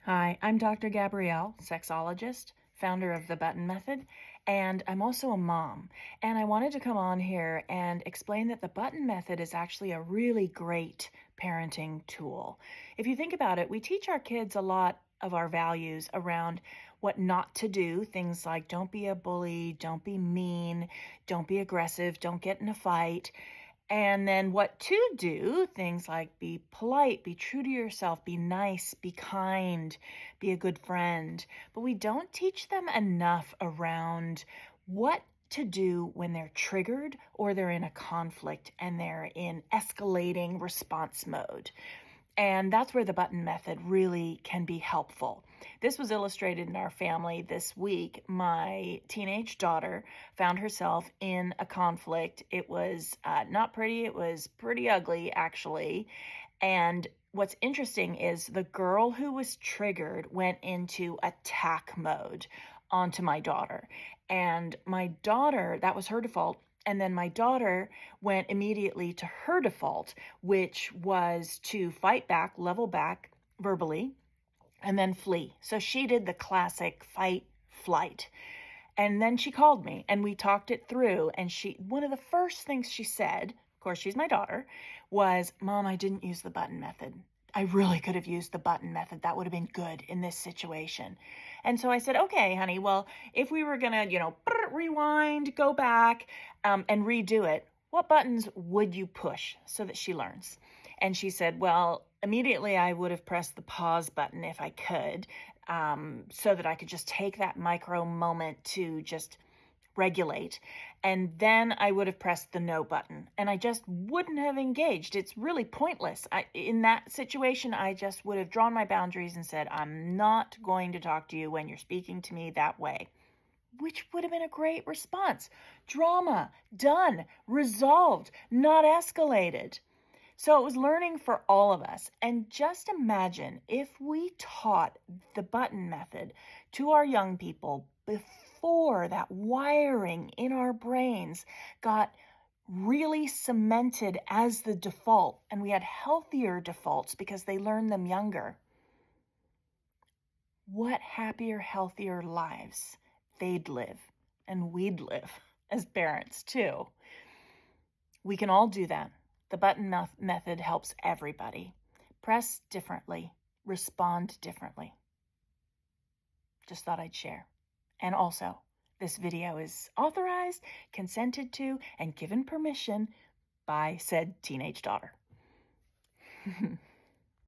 Hi, I'm Dr. Gabrielle, sexologist, founder of the Button Method, and I'm also a mom. And I wanted to come on here and explain that the Button Method is actually a really great parenting tool. If you think about it, we teach our kids a lot of our values around what not to do, things like don't be a bully, don't be mean, don't be aggressive, don't get in a fight. And then what to do, things like be polite, be true to yourself, be nice, be kind, be a good friend. But we don't teach them enough around what to do when they're triggered or they're in a conflict and they're in escalating response mode. And that's where the button method really can be helpful. This was illustrated in our family this week. My teenage daughter found herself in a conflict. It was not pretty, it was pretty ugly, actually. And what's interesting is the girl who was triggered went into attack mode onto my daughter. And my daughter, that was her default. And then my daughter went immediately to her default, which was to fight back, level back verbally, and then flee. So she did the classic fight, flight. And then she called me and we talked it through. And one of the first things she said, of course, she's my daughter, was, "Mom, I didn't use the button method. I really could have used the button method. That would have been good in this situation." And so I said, "Okay, honey, well, if we were going to, rewind, go back, and redo it, what buttons would you push so that she learns?" And she said, "Well, immediately I would have pressed the pause button if I could, so that I could just take that micro moment to just regulate. And then I would have pressed the no button and I just wouldn't have engaged. It's really pointless. In that situation, I just would have drawn my boundaries and said, I'm not going to talk to you when you're speaking to me that way." Which would have been a great response. Drama, done, resolved, not escalated. So it was learning for all of us. And just imagine if we taught the button method to our young people before that wiring in our brains got really cemented as the default, and we had healthier defaults because they learned them younger. What happier, healthier lives they'd live, and we'd live as parents too. We can all do that. The button method helps everybody. Press differently, respond differently. Just thought I'd share. And also, this video is authorized, consented to, and given permission by said teenage daughter.